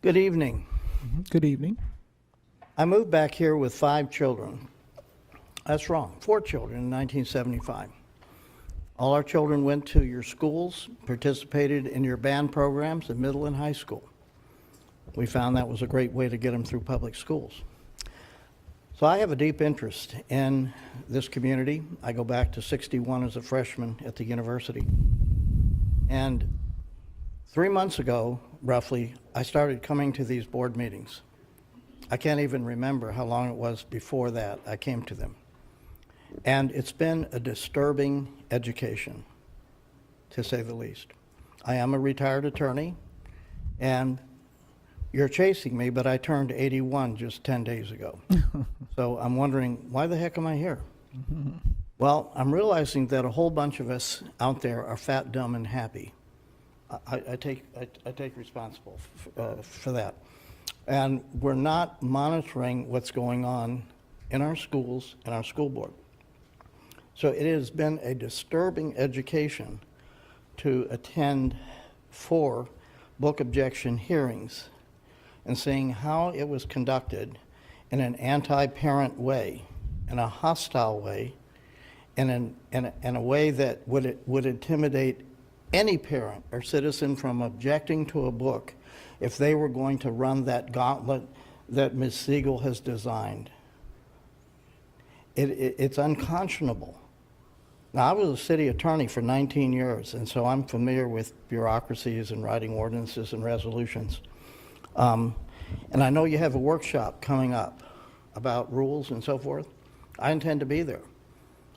Good evening. Good evening. I moved back here with 5 children. That's wrong, 4 children in 1975. All our children went to your schools, participated in your band programs in middle and high school. We found that was a great way to get them through public schools. So I have a deep interest in this community. I go back to '61 as a freshman at the university. And 3 months ago, roughly, I started coming to these board meetings. I can't even remember how long it was before that I came to them. And it's been a disturbing education, to say the least. I am a retired attorney, and you're chasing me, but I turned 81 just 10 days ago. So I'm wondering, why the heck am I here? Well, I'm realizing that a whole bunch of us out there are fat, dumb, and happy. I take responsible for that. And we're not monitoring what's going on in our schools and our school board. So it has been a disturbing education to attend 4 book objection hearings and seeing how it was conducted in an anti-parent way, in a hostile way, in a way that would intimidate any parent or citizen from objecting to a book if they were going to run that gauntlet that Ms. Siegel has designed. It's unconscionable. Now, I was a city attorney for 19 years, and so I'm familiar with bureaucracies and writing ordinances and resolutions. And I know you have a workshop coming up about rules and so forth. I intend to be there.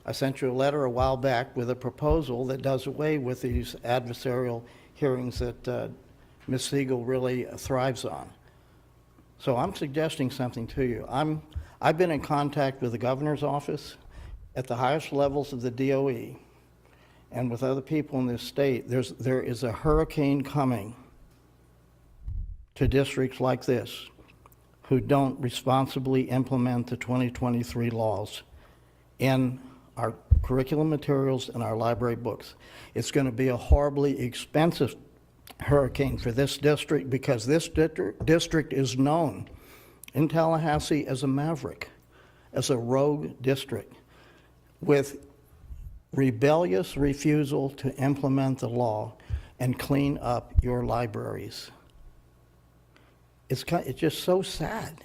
I sent you a letter a while back with a proposal that does away with these adversarial hearings that Ms. Siegel really thrives on. So I'm suggesting something to you. I've been in contact with the governor's office at the highest levels of the DOE and with other people in this state. There is a hurricane coming to districts like this who don't responsibly implement the 2023 laws in our curriculum materials and our library books. It's going to be a horribly expensive hurricane for this district because this district is known in Tallahassee as a maverick, as a rogue district with rebellious refusal to implement the law and clean up your libraries. It's just so sad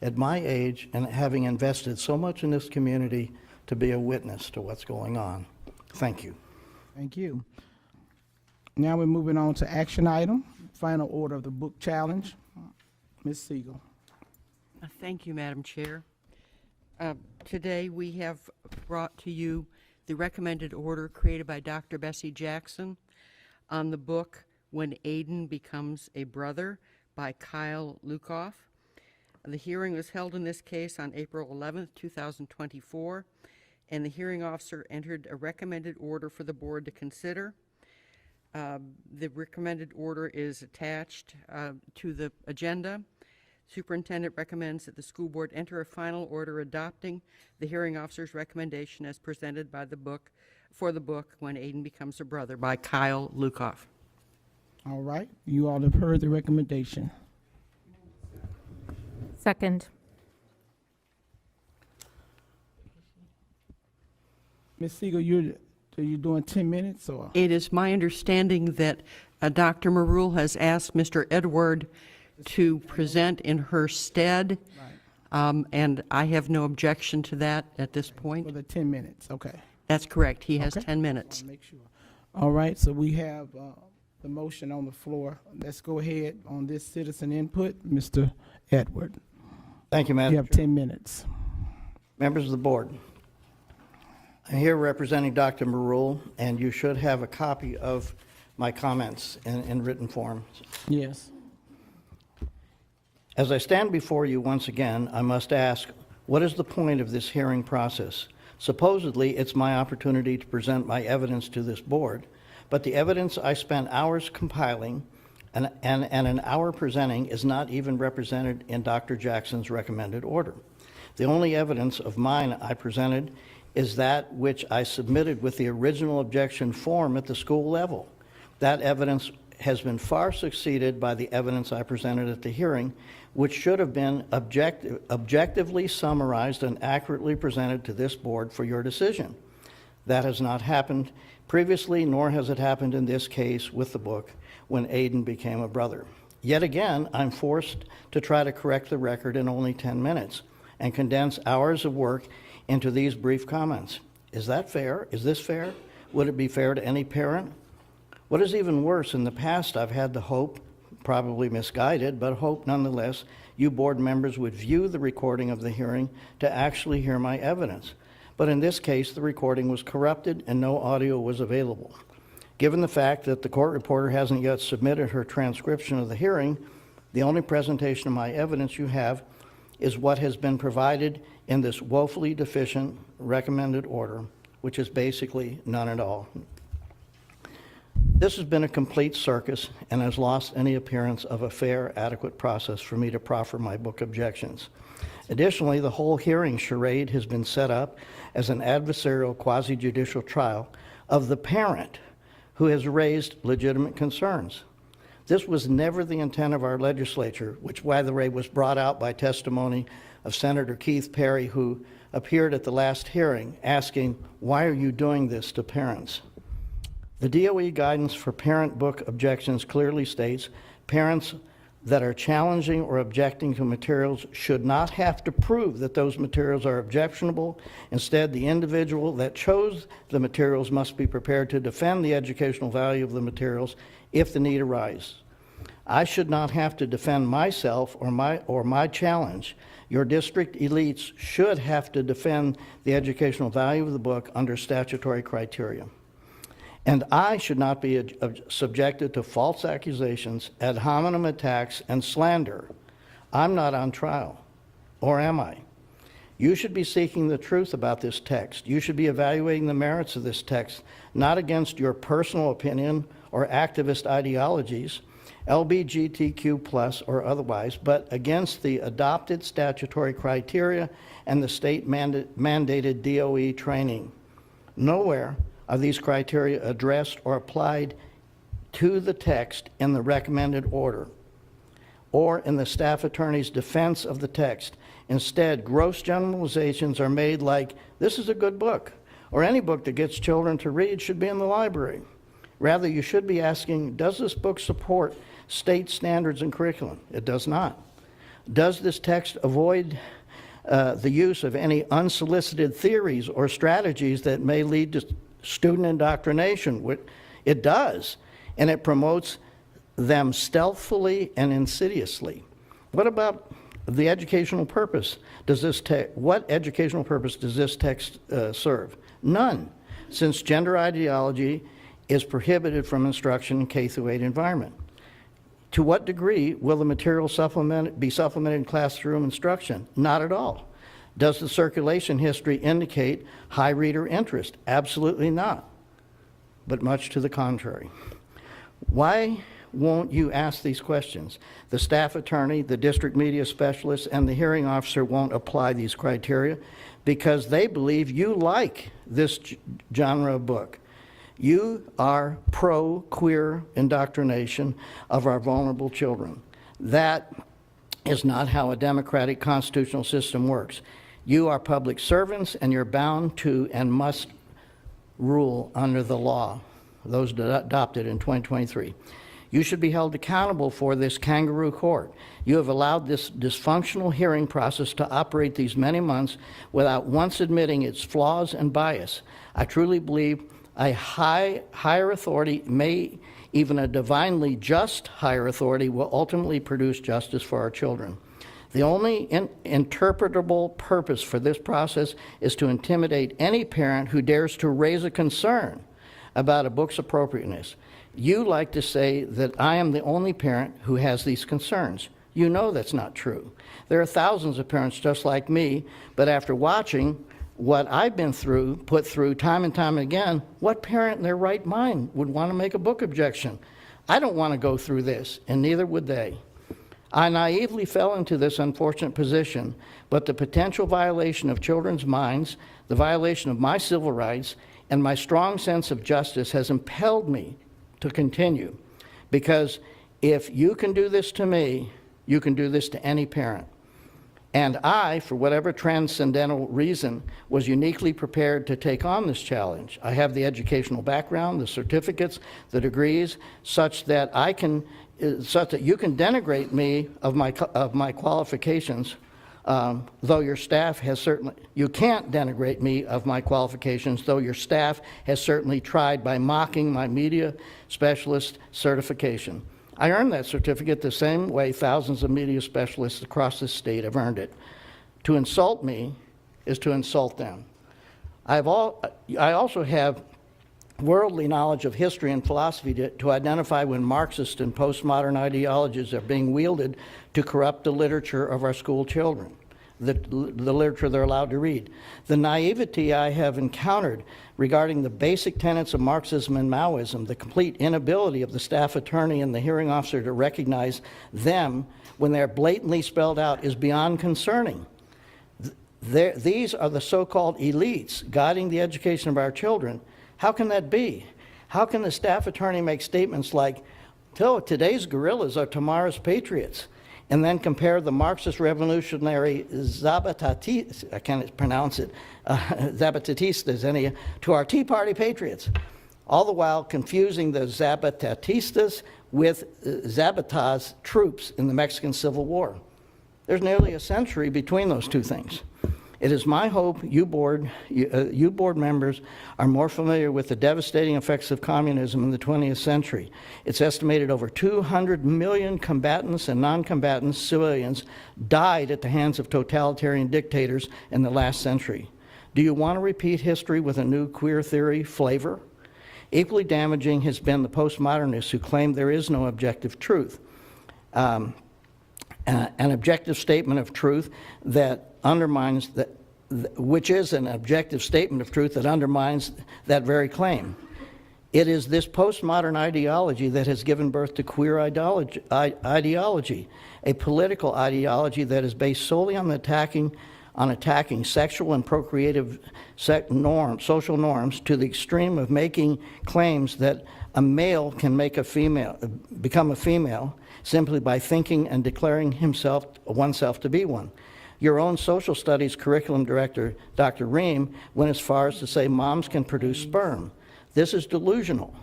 at my age and having invested so much in this community to be a witness to what's going on. Thank you. Thank you. Now we're moving on to action item, final order of the book challenge. Ms. Siegel. Thank you, Madam Chair. Today we have brought to you the recommended order created by Dr. Bessie Jackson on the book When Aiden Becomes a Brother by Kyle Lukoff. The hearing was held in this case on April 11th, 2024, and the hearing officer entered a recommended order for the board to consider. The recommended order is attached to the agenda. Superintendent recommends that the school board enter a final order adopting the hearing officer's recommendation as presented by the book for the book When Aiden Becomes a Brother by Kyle Lukoff. All right, you all have heard the recommendation. Second. Ms. Siegel, are you doing 10 minutes or? It is my understanding that Dr. Marule has asked Mr. Edward to present in her stead, and I have no objection to that at this point. For the 10 minutes, okay. That's correct. He has Okay. 10 minutes. Make sure. All right, so we have the motion on the floor. Let's go ahead on this citizen input. Mr. Edward, Thank you, Madam you have Chair. 10 minutes. Members of the board, I'm here representing Dr. Marule, and you should have a copy of my comments in written form. Yes. As I stand before you once again, I must ask, what is the point of this hearing process? Supposedly, it's my opportunity to present my evidence to this board, but the evidence I spent hours compiling and an hour presenting is not even represented in Dr. Jackson's recommended order. The only evidence of mine I presented is that which I submitted with the original objection form at the school level. That evidence has been far succeeded by the evidence I presented at the hearing, which should have been objectively summarized and accurately presented to this board for your decision. That has not happened previously, nor has it happened in this case with the book when Aidan became a brother. Yet again, I'm forced to try to correct the record in only 10 minutes and condense hours of work into these brief comments. Is that fair? Is this fair? Would it be fair to any parent? What is even worse, in the past I've had the hope, probably misguided, but hope nonetheless, you board members would view the recording of the hearing to actually hear my evidence. But in this case, the recording was corrupted and no audio was available. Given the fact that the court reporter hasn't yet submitted her transcription of the hearing, the only presentation of my evidence you have is what has been provided in this woefully deficient recommended order, which is basically none at all. This has been a complete circus and has lost any appearance of a fair, adequate process for me to proffer my book objections. Additionally, the whole hearing charade has been set up as an adversarial quasi-judicial trial of the parent who has raised legitimate concerns. This was never the intent of our legislature, which, by the way, was brought out by testimony of Senator Keith Perry, who appeared at the last hearing asking, "Why are you doing this to parents?" The DOE guidance for parent book objections clearly states parents that are challenging or objecting to materials should not have to prove that those materials are objectionable. Instead, the individual that chose the materials must be prepared to defend the educational value of the materials if the need arises. I should not have to defend myself or my challenge. Your district elites should have to defend the educational value of the book under statutory criteria. And I should not be subjected to false accusations, ad hominem attacks, and slander. I'm not on trial, or am I? You should be seeking the truth about this text. You should be evaluating the merits of this text, not against your personal opinion or activist ideologies, LGBTQ+ or otherwise, but against the adopted statutory criteria and the state mandated DOE training. Nowhere are these criteria addressed or applied to the text in the recommended order or in the staff attorney's defense of the text. Instead, gross generalizations are made like, this is a good book, or any book that gets children to read should be in the library. Rather, you should be asking, does this book support state standards and curriculum? It does not. Does this text avoid the use of any unsolicited theories or strategies that may lead to student indoctrination? It does, and it promotes them stealthily and insidiously. What about the educational purpose? What educational purpose does this text serve? None, since gender ideology is prohibited from instruction in K through 8 environment. To what degree will the material be supplemented in classroom instruction? Not at all. Does the circulation history indicate high reader interest? Absolutely not, but much to the contrary. Why won't you ask these questions? The staff attorney, the district media specialist, and the hearing officer won't apply these criteria because they believe you like this genre of book. You are pro-queer indoctrination of our vulnerable children. That is not how a democratic constitutional system works. You are public servants, and you're bound to and must rule under the law, those adopted in 2023. You should be held accountable for this kangaroo court. You have allowed this dysfunctional hearing process to operate these many months without once admitting its flaws and bias. I truly believe a higher authority, even a divinely just higher authority, will ultimately produce justice for our children. The only interpretable purpose for this process is to intimidate any parent who dares to raise a concern about a book's appropriateness. You like to say that I am the only parent who has these concerns. You know that's not true. There are thousands of parents just like me, but after watching what I've been through, put through time and time again, what parent in their right mind would want to make a book objection? I don't want to go through this, and neither would they. I naively fell into this unfortunate position, but the potential violation of children's minds, the violation of my civil rights, and my strong sense of justice has impelled me to continue. Because if you can do this to me, you can do this to any parent. And I, for whatever transcendental reason, was uniquely prepared to take on this challenge. I have the educational background, the certificates, the degrees, such that you can denigrate me of my qualifications, though your staff has certainly, you can't denigrate me of my qualifications, though your staff has certainly tried by mocking my media specialist certification. I earned that certificate the same way thousands of media specialists across this state have earned it. To insult me is to insult them. I also have worldly knowledge of history and philosophy to identify when Marxist and postmodern ideologies are being wielded to corrupt the literature of our school children, the literature they're allowed to read. The naivety I have encountered regarding the basic tenets of Marxism and Maoism, the complete inability of the staff attorney and the hearing officer to recognize them when they're blatantly spelled out, is beyond concerning. These are the so-called elites guiding the education of our children. How can that be? How can the staff attorney make statements like, "Oh, today's guerrillas are tomorrow's patriots," and then compare the Marxist revolutionary Zapatists, I can't pronounce it, Zapatistas, to our Tea Party patriots, all the while confusing the Zapatistas with Zapata's troops in the Mexican Civil War. There's nearly a century between those two things. It is my hope you board members are more familiar with the devastating effects of communism in the 20th century. It's estimated over 200 million combatants and non-combatants, civilians, died at the hands of totalitarian dictators in the last century. Do you want to repeat history with a new queer theory flavor? Equally damaging has been the postmodernists who claim there is no objective truth. An objective statement of truth that undermines that, which is an objective statement of truth that undermines that very claim. It is this postmodern ideology that has given birth to queer ideology, a political ideology that is based solely on attacking sexual and procreative social norms to the extreme of making claims that a male can become a female simply by thinking and declaring oneself to be one. Your own social studies curriculum director, Dr. Ream, went as far as to say moms can produce sperm. This is delusional.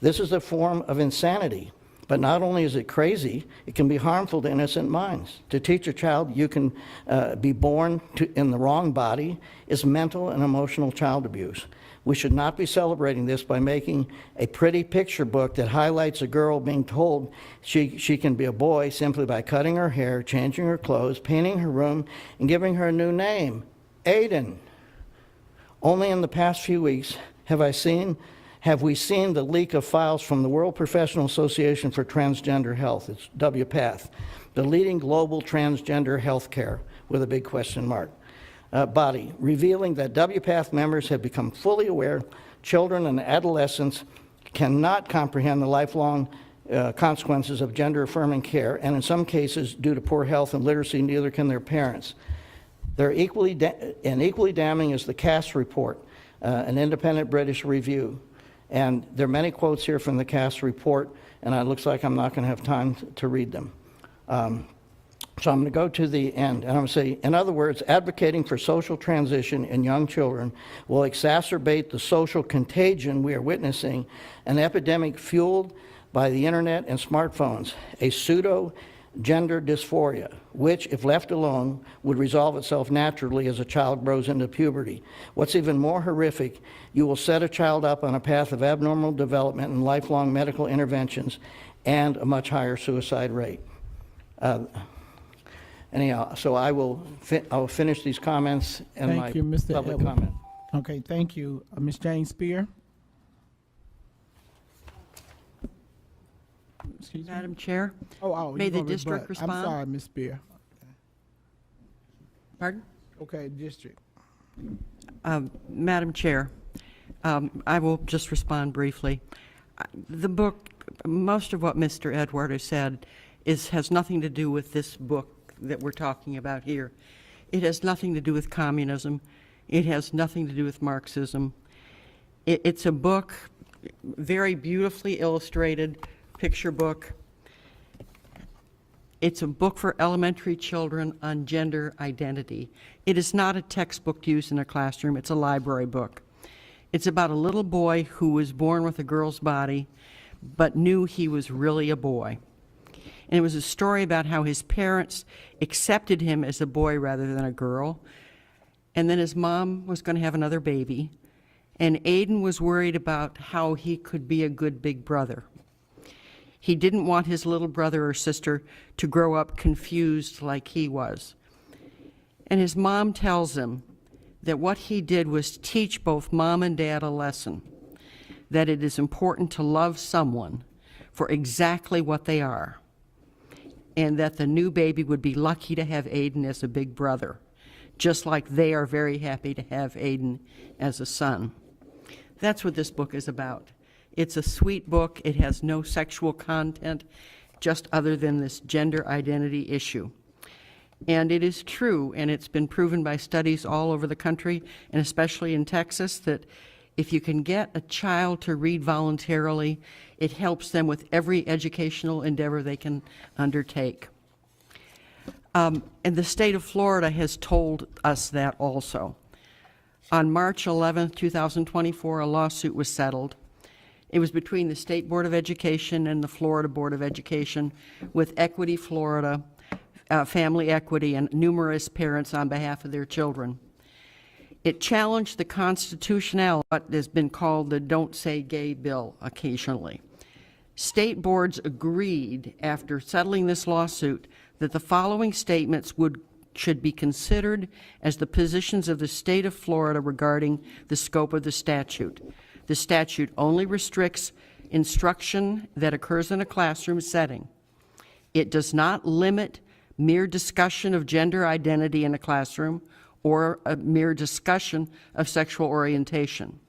This is a form of insanity. But not only is it crazy, it can be harmful to innocent minds. To teach a child you can be born in the wrong body is mental and emotional child abuse. We should not be celebrating this by making a pretty picture book that highlights a girl being told she can be a boy simply by cutting her hair, changing her clothes, painting her room, and giving her a new name, Aidan. Only in the past few weeks have we seen the leak of files from the World Professional Association for Transgender Health, it's WPATH, the leading global transgender healthcare, with a big question mark, body, revealing that WPATH members have become fully aware children and adolescents cannot comprehend the lifelong consequences of gender-affirming care, and in some cases, due to poor health and literacy, neither can their parents. Equally damning is the Cass report, an independent British review. And there are many quotes here from the Cass report, and it looks like I'm not going to have time to read them. So I'm going to go to the end, and I'm going to say, in other words, advocating for social transition in young children will exacerbate the social contagion we are witnessing, an epidemic fueled by the internet and smartphones, a pseudo-gender dysphoria, which, if left alone, would resolve itself naturally as a child grows into puberty. What's even more horrific, you will set a child up on a path of abnormal development and lifelong medical interventions and a much higher suicide rate. Anyhow, so I will finish these comments and Thank you, Mr. public Edward. comment. Okay, thank you. Ms. Jane Spear? Excuse me? Madam Chair, May May the district I'm respond? sorry, Ms. Spear. pardon? Okay, district. Madam Chair, I will just respond briefly. The book, most of what Mr. Edward has said has nothing to do with this book that we're talking about here. It has nothing to do with communism. It has nothing to do with Marxism. It's a book very beautifully illustrated, picture book. It's a book for elementary children on gender identity. It is not a textbook used in a classroom. It's a library book. It's about a little boy who was born with a girl's body, but knew he was really a boy. And it was a story about how his parents accepted him as a boy rather than a girl. And then his mom was going to have another baby. And Aidan was worried about how he could be a good big brother. He didn't want his little brother or sister to grow up confused like he was. And his mom tells him that what he did was teach both mom and dad a lesson, that it is important to love someone for exactly what they are, and that the new baby would be lucky to have Aidan as a big brother, just like they are very happy to have Aidan as a son. That's what this book is about. It's a sweet book. It has no sexual content, just other than this gender identity issue. And it is true, and it's been proven by studies all over the country, and especially in Texas, that if you can get a child to read voluntarily, it helps them with every educational endeavor they can undertake. And the state of Florida has told us that also. On March 11, 2024, a lawsuit was settled. It was between the State Board of Education and the Florida Board of Education with Equity Florida, Family Equity, and numerous parents on behalf of their children. It challenged the constitutionality of what has been called the Don't Say Gay bill occasionally. State boards agreed after settling this lawsuit that the following statements should be considered as the positions of the state of Florida regarding the scope of the statute. The statute only restricts instruction that occurs in a classroom setting. It does not limit mere discussion of gender identity in a classroom or a mere discussion of sexual orientation.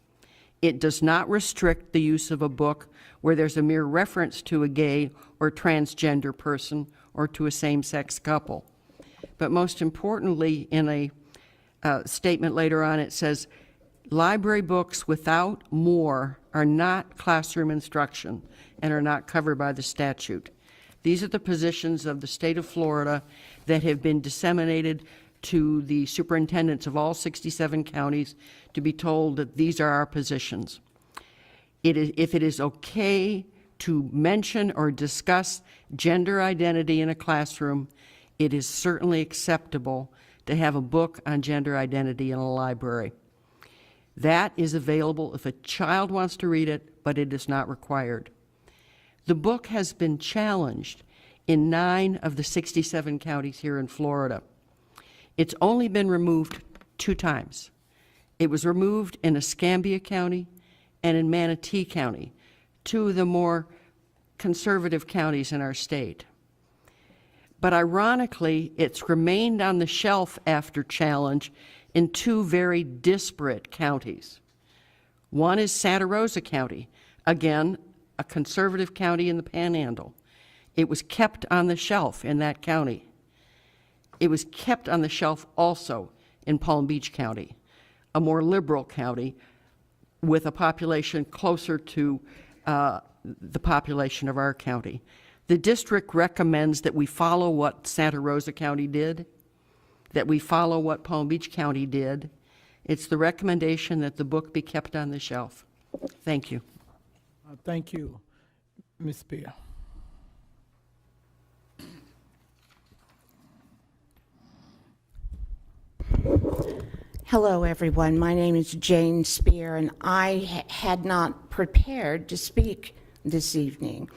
It does not restrict the use of a book where there's a mere reference to a gay or transgender person or to a same-sex couple. But most importantly, in a statement later on, it says, library books without more are not classroom instruction and are not covered by the statute. These are the positions of the state of Florida that have been disseminated to the superintendents of all 67 counties to be told that these are our positions. If it is okay to mention or discuss gender identity in a classroom, it is certainly acceptable to have a book on gender identity in a library. That is available if a child wants to read it, but it is not required. The book has been challenged in 9 of the 67 counties here in Florida. It's only been removed 2 times. It was removed in Escambia County and in Manatee County, 2 of the more conservative counties in our state. But ironically, it's remained on the shelf after challenge in 2 very disparate counties. One is Santa Rosa County, again, a conservative county in the Panhandle. It was kept on the shelf in that county. It was kept on the shelf also in Palm Beach County, a more liberal county with a population closer to the population of our county. The district recommends that we follow what Santa Rosa County did, that we follow what Palm Beach County did. It's the recommendation that the book be kept on the shelf. Thank you. Thank you, Ms. Spear. Hello, everyone. My name is Jane Spear, and I had not prepared to speak this evening.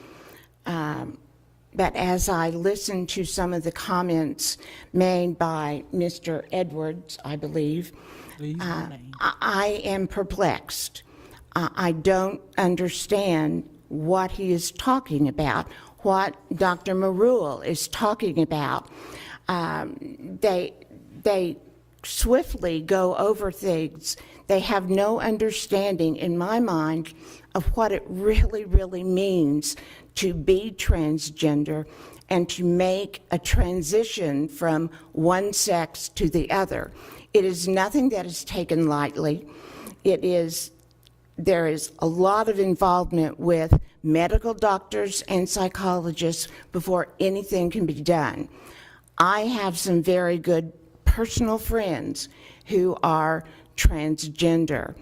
But as I listened to some of the comments made by Mr. Edwards, I believe, I am perplexed. I don't understand what he is talking about, what Dr. Marule is talking about. They swiftly go over things. They have no understanding, in my mind, of what it really, really means to be transgender and to make a transition from one sex to the other. It is nothing that is taken lightly. It is there is a lot of involvement with medical doctors and psychologists before anything can be done. I have some very good personal friends who are transgender.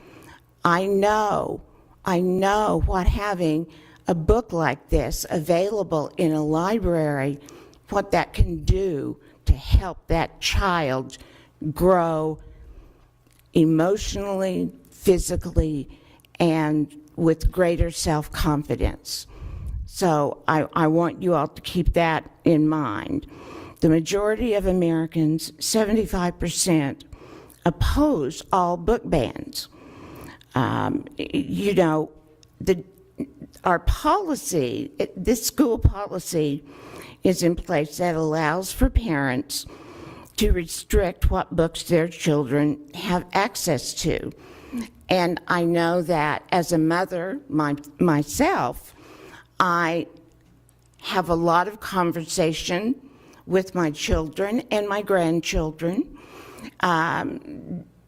I know what having a book like this available in a library, what that can do to help that child grow emotionally, physically, and with greater self-confidence. So I want you all to keep that in mind. The majority of Americans, 75%, oppose all book bans. You know, our policy, this school policy is in place that allows for parents to restrict what books their children have access to. And I know that as a mother myself, I have a lot of conversation with my children and my grandchildren.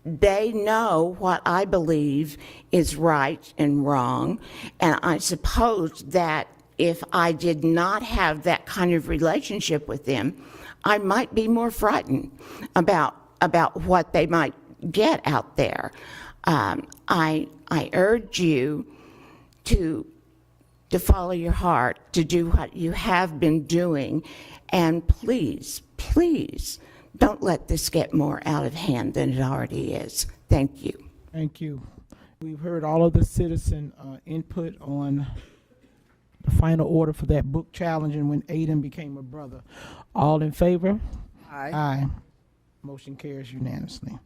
They know what I believe is right and wrong, and I suppose that if I did not have that kind of relationship with them, I might be more frightened about what they might get out there. I urge you to follow your heart, to do what you have been doing, and please, please, don't let this get more out of hand than it already is. Thank you. Thank you. We've heard all of the citizen input on the final order for that book challenge and when Aidan became a brother. All in favor? Aye. Aye. Motion carries unanimously.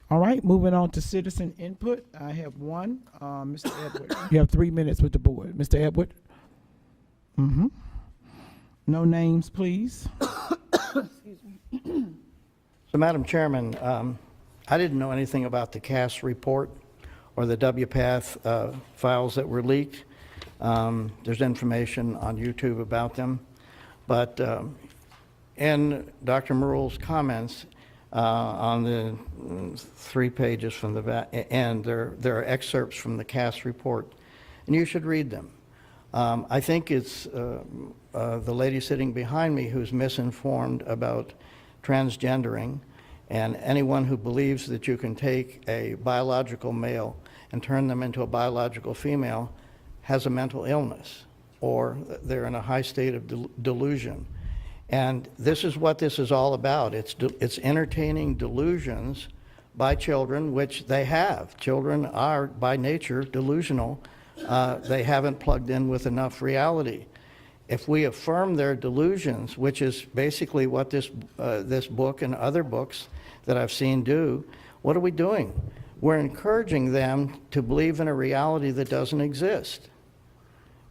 All right, moving on to citizen input. I have one, Mr. Edward. You have 3 minutes with the board. Mr. Edward? Mm-hmm. No names, please. So, Madam Chairman, I didn't know anything about the CAS report or the WPATH files that were leaked. There's information on YouTube about them. But in Dr. Murrell's comments on the 3 pages from the end, there are excerpts from the CAS report, and you should read them. I think it's the lady sitting behind me who's misinformed about transgendering, and anyone who believes that you can take a biological male and turn them into a biological female has a mental illness, or they're in a high state of delusion. And this is what this is all about. It's entertaining delusions by children, which they have. Children are, by nature, delusional. They haven't plugged in with enough reality. If we affirm their delusions, which is basically what this book and other books that I've seen do, what are we doing? We're encouraging them to believe in a reality that doesn't exist.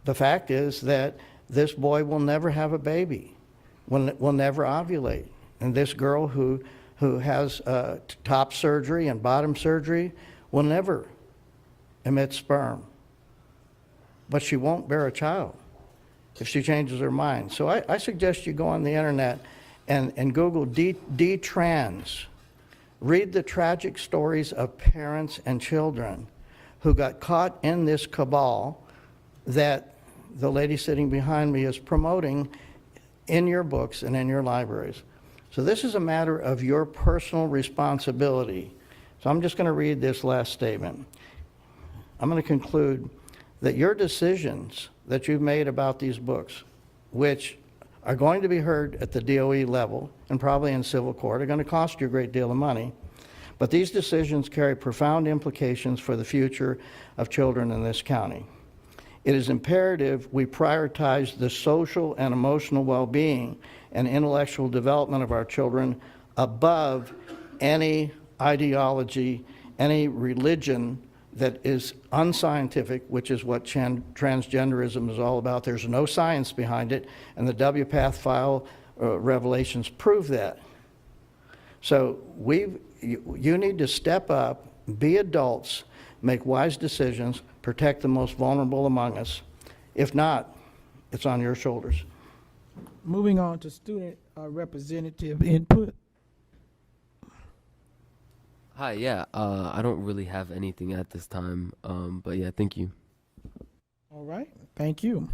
The fact is that this boy will never have a baby, will never ovulate. And this girl who has top surgery and bottom surgery will never emit sperm. But she won't bear a child if she changes her mind. So I suggest you go on the internet and Google D-trans. Read the tragic stories of parents and children who got caught in this cabal that the lady sitting behind me is promoting in your books and in your libraries. So this is a matter of your personal responsibility. So I'm just going to read this last statement. I'm going to conclude that your decisions that you've made about these books, which are going to be heard at the DOE level and probably in civil court, are going to cost you a great deal of money. But these decisions carry profound implications for the future of children in this county. It is imperative we prioritize the social and emotional well-being and intellectual development of our children above any ideology, any religion that is unscientific, which is what transgenderism is all about. There's no science behind it, and the WPATH file revelations prove that. So you need to step up, be adults, make wise decisions, protect the most vulnerable among us. If not, it's on your shoulders. Moving on to student representative input. Hi, yeah. I don't really have anything at this time. But yeah, thank you. All right, thank you.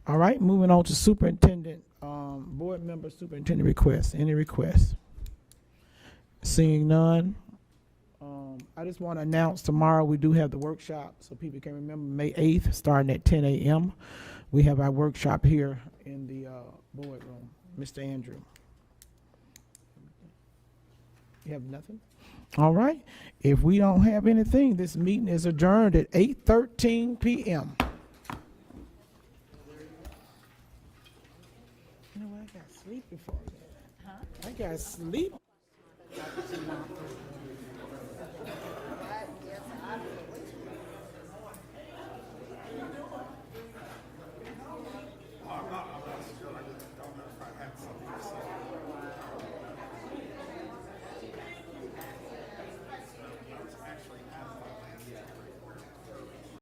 All right, moving on to superintendent, board member superintendent requests. Any requests? Seeing none. I just want to announce tomorrow we do have the workshop, so people can remember May 8th, starting at 10 a.m. We have our workshop here in the boardroom. Mr. Andrew. You have nothing? All right. If we don't have anything, this meeting is adjourned at 8:13 p.m. You know what? I got sleep before that. I got sleep.